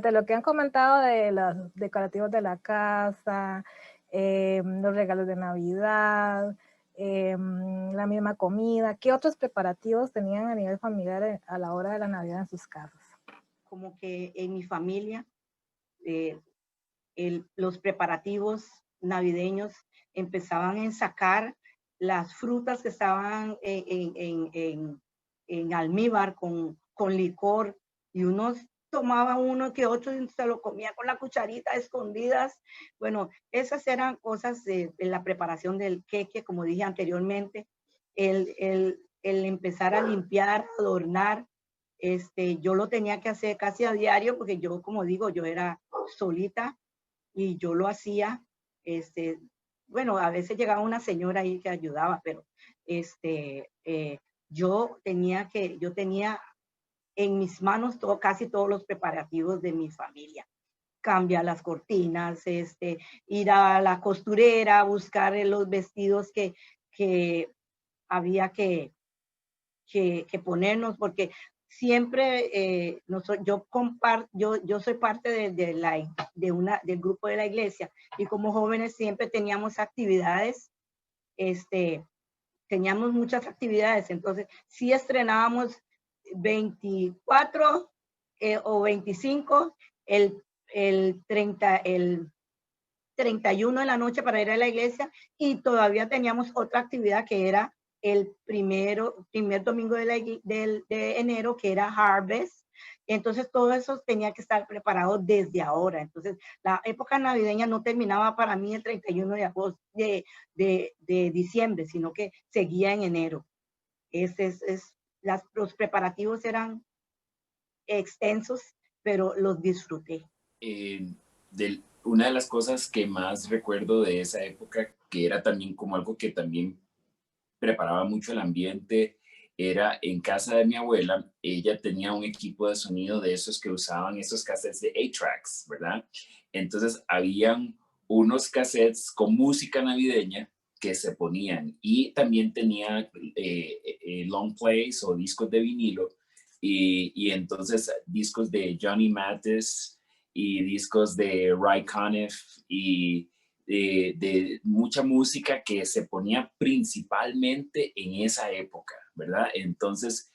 De lo que han comentado de los decorativos de la casa, los regalos de Navidad, la misma comida, ¿qué otros preparativos tenían a nivel familiar a la hora de la Navidad en sus casas? Como que en mi familia, eh, los preparativos navideños empezaban a sacar las frutas que estaban en almíbar con licor, y unos tomaba uno que otro y se lo comía con la cucharita escondidas. Bueno, esas eran cosas de la preparación del queque, como dije anteriormente, el empezar a limpiar, adornar. Yo lo tenía que hacer casi a diario porque yo, como digo, yo era solita y yo lo hacía. Bueno, a veces llegaba una señora ahí que ayudaba, pero yo tenía en mis manos casi todos los preparativos de mi familia. Cambiar las cortinas, ir a la costurera, buscar los vestidos que había que ponernos, porque siempre yo soy parte del grupo de la iglesia, y como jóvenes siempre teníamos actividades, teníamos muchas actividades. Entonces sí estrenábamos 24 o 25, el 31 de la noche para ir a la iglesia, y todavía teníamos otra actividad que era el primer domingo de enero, que era Harvest. Entonces todo eso tenía que estar preparado desde ahora. Entonces la época navideña no terminaba para mí el 31 de agosto de diciembre, sino que seguía en enero. Los preparativos eran extensos, pero los disfruté. Una de las cosas que más recuerdo de esa época, que era también como algo que también preparaba mucho el ambiente, era en casa de mi abuela. Ella tenía un equipo de sonido de esos que usaban esos cassettes de 8-tracks, ¿verdad? Entonces habían unos cassettes con música navideña que se ponían, y también tenía long plays o discos de vinilo, y entonces discos de Johnny Mathis y discos de Ry Conniff, y de mucha música que se ponía principalmente en esa época, ¿verdad? Entonces,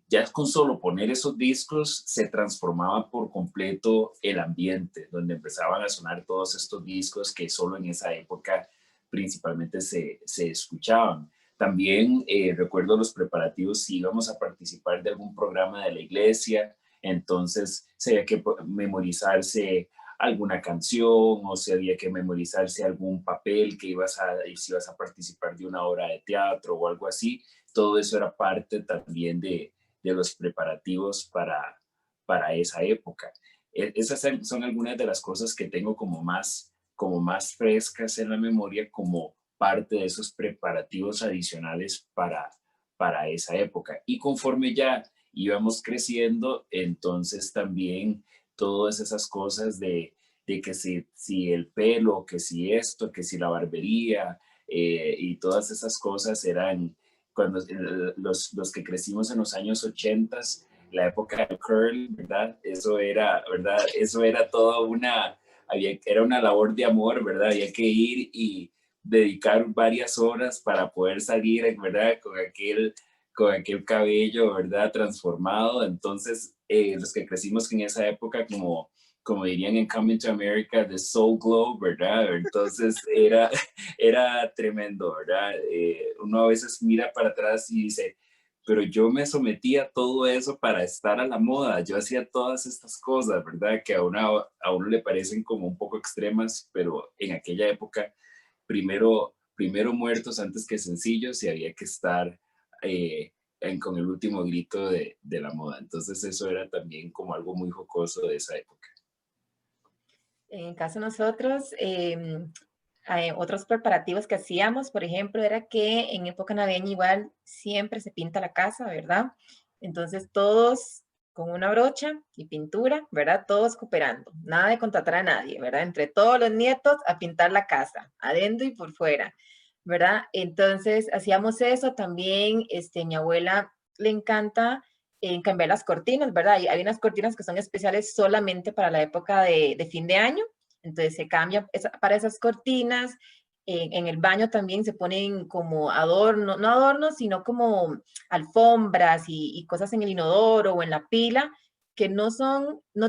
ya con solo poner esos discos se transformaba por completo el ambiente, donde empezaban a sonar todos estos discos que solo en esa época principalmente se escuchaban. También recuerdo los preparativos si íbamos a participar de algún programa de la iglesia. Entonces se había que memorizarse alguna canción, o si había que memorizarse algún papel que si ibas a participar de una obra de teatro o algo así. Todo eso era parte también de los preparativos para esa época. Esas son algunas de las cosas que tengo como más frescas en la memoria, como parte de esos preparativos adicionales para esa época. Y conforme ya íbamos creciendo, entonces también todas esas cosas de que si el pelo, que si esto, que si la barbería, y todas esas cosas eran cuando los que crecimos en los años 80, la época del curl, ¿verdad? ¿verdad? Eso era toda era una labor de amor, ¿verdad? Había que ir y dedicar varias horas para poder salir, ¿verdad? Con aquel cabello, ¿verdad? Transformado. Entonces, los que crecimos en esa época, como dirían en Coming to America, the Soul Glow, ¿verdad? Entonces era tremendo, ¿verdad? Uno a veces mira para atrás y dice, pero yo me sometí a todo eso para estar a la moda. Yo hacía todas estas cosas, ¿verdad? Que a uno le parecen como un poco extremas, pero en aquella época, primero muertos antes que sencillos, y había que estar con el último grito de la moda. Entonces eso era también como algo muy jocoso de esa época. En caso de nosotros, otros preparativos que hacíamos, por ejemplo, era que en época navideña igual siempre se pinta la casa, ¿verdad? Entonces todos con una brocha y pintura, ¿verdad? Todos cooperando, nada de contratar a nadie, ¿verdad? Entre todos los nietos a pintar la casa, adentro y por fuera, ¿verdad? Entonces hacíamos eso también. Mi abuela le encanta en cambiar las cortinas, ¿verdad? Hay unas cortinas que son especiales solamente para la época de fin de año, entonces se cambia para esas cortinas. En el baño también se ponen como adornos, no adornos, sino como alfombras y cosas en el inodoro o en la pila, que no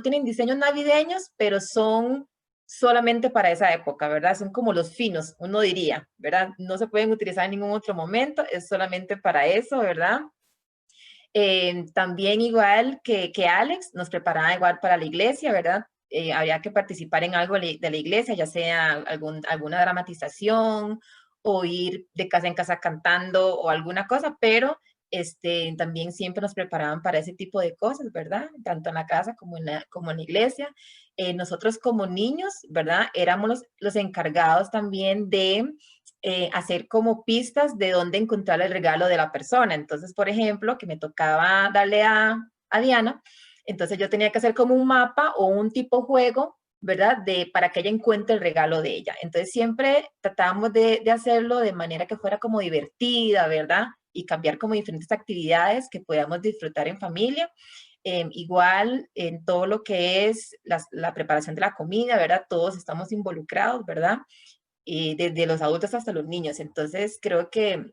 tienen diseños navideños, pero son solamente para esa época, ¿verdad? Son como los finos, uno diría, ¿verdad? No se pueden utilizar en ningún otro momento, es solamente para eso, ¿verdad? También igual que Alex, nos preparaba igual para la iglesia, ¿verdad? Habría que participar en algo de la iglesia, ya sea alguna dramatización o ir de casa en casa cantando o alguna cosa, pero también siempre nos preparaban para ese tipo de cosas, ¿verdad? Tanto en la casa como en la iglesia. Nosotros como niños, ¿verdad? Éramos los encargados también de hacer como pistas de dónde encontrar el regalo de la persona. Entonces, por ejemplo, que me tocaba darle a Diana, entonces yo tenía que hacer como un mapa o un tipo juego, ¿verdad? Para que ella encuentre el regalo de ella. Entonces siempre tratábamos de hacerlo de manera que fuera como divertida, ¿verdad? Y cambiar como diferentes actividades que podamos disfrutar en familia. Igual en todo lo que es la preparación de la comida, ¿verdad? Todos estamos involucrados, ¿verdad? Desde los adultos hasta los niños. Entonces creo que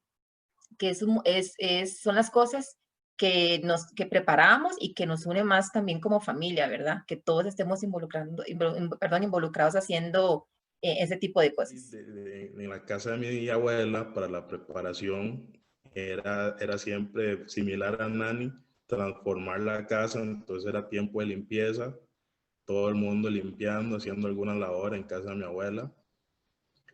son las cosas que preparamos y que nos une más también como familia, ¿verdad? Que todos estemos involucrados haciendo ese tipo de cosas. En la casa de mi abuela, para la preparación, era siempre similar a Nani, transformar la casa, entonces era tiempo de limpieza, todo el mundo limpiando, haciendo alguna labor en casa de mi abuela.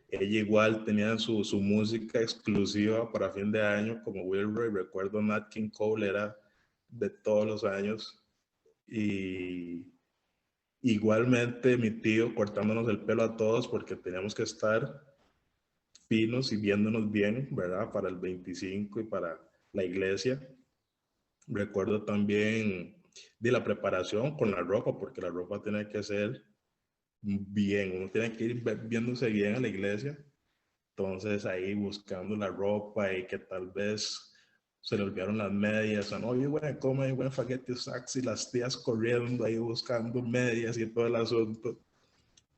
Ella igual tenía su música exclusiva para fin de año, como Wilroy. Recuerdo Nat King Cole era de todos los años. Y igualmente mi tío cortándonos el pelo a todos porque teníamos que estar finos y viéndonos bien, ¿verdad? Para el 25 y para la iglesia. Recuerdo también de la preparación con la ropa, porque la ropa tiene que ser bien, uno tiene que ir viéndose bien a la iglesia. Entonces ahí buscando la ropa y que tal vez se le olvidaron las medias, o no, yo voy a comer buen spaghetti sacks y las tías corriendo ahí buscando medias y todo el asunto.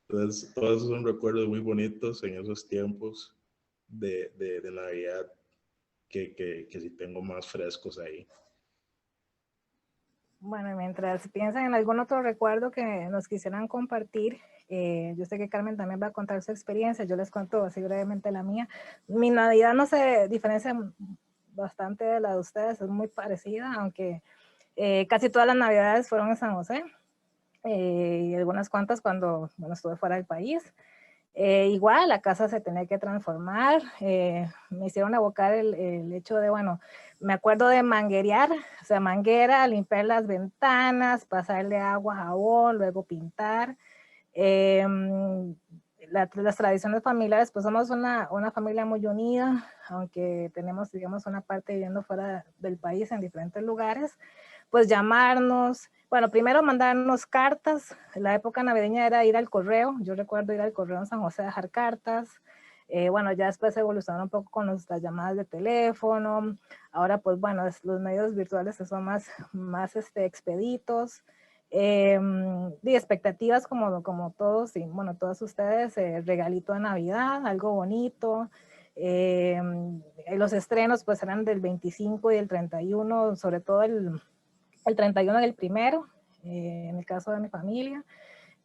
Entonces todos esos son recuerdos muy bonitos en esos tiempos de Navidad que sí tengo más frescos ahí. Bueno, mientras piensan en algún otro recuerdo que nos quisieran compartir, yo sé que Carmen también va a contar su experiencia, yo les cuento así brevemente la mía. Mi Navidad no se diferencia bastante de la de ustedes, es muy parecida, aunque casi todas las Navidades fueron en San José, y algunas cuantas cuando estuve fuera del país. Igual la casa se tenía que transformar, me hicieron abocar el hecho de, bueno, me acuerdo de manguerear, o sea, manguera, limpiar las ventanas, pasarle agua, jabón, luego pintar. Las tradiciones familiares, pues somos una familia muy unida, aunque tenemos, digamos, una parte viviendo fuera del país en diferentes lugares, pues llamarnos, bueno, primero mandarnos cartas. La época navideña era ir al correo, yo recuerdo ir al correo en San José a dejar cartas. Bueno, ya después evolucionó un poco con nuestras llamadas de teléfono. Ahora, pues bueno, los medios virtuales son más expeditos. De expectativas como todos, y bueno, todos ustedes, regalito de Navidad, algo bonito. Los estrenos pues eran del 25 y el 31, sobre todo el 31 del primero, en el caso de mi familia.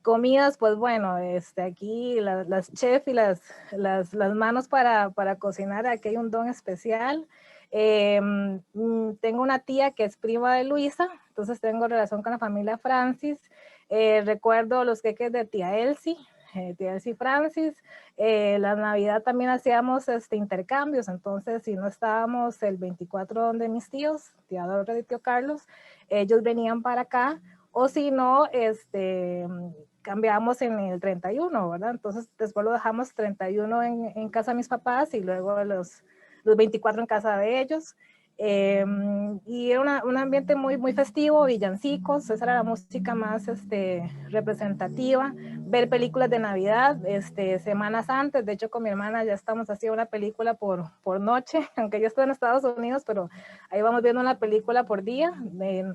Comidas, pues bueno, aquí las chefs y las manos para cocinar, aquí hay un don especial. Tengo una tía que es prima de Luisa, entonces tengo relación con la familia Francis. Recuerdo los queques de tía Elsie Francis. La Navidad también hacíamos intercambios, entonces si no estábamos el 24 donde mis tíos, tía Dora y tío Carlos, ellos venían para acá, o si no, cambiamos en el 31, ¿verdad? Entonces después lo dejamos 31 en casa de mis papás y luego los 24 en casa de ellos. Y era un ambiente muy, muy festivo, villancicos, esa era la música más representativa. Ver películas de Navidad semanas antes, de hecho con mi hermana ya estamos haciendo una película por noche, aunque yo estoy en Estados Unidos, pero ahí vamos viendo una película por día,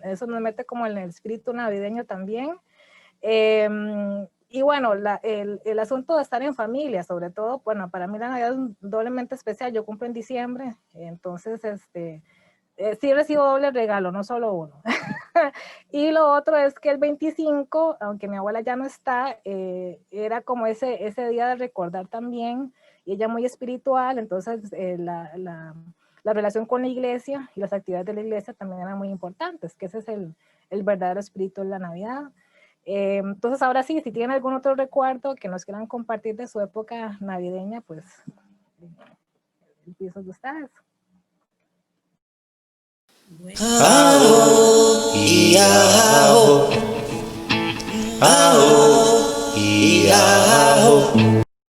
eso nos mete como en el espíritu navideño también. Y bueno, el asunto de estar en familia, sobre todo, bueno, para mí la Navidad es doblemente especial, yo cumplo en diciembre, entonces sí recibo doble regalo, no solo uno. Y lo otro es que el 25, aunque mi abuela ya no está, era como ese día de recordar también, y ella muy espiritual, entonces la relación con la iglesia y las actividades de la iglesia también eran muy importantes, que ese es el verdadero espíritu de la Navidad. Entonces ahora sí, si tienen algún otro recuerdo que nos quieran compartir de su época navideña, pues el piso es de ustedes. Aho, y aho, aho, y aho.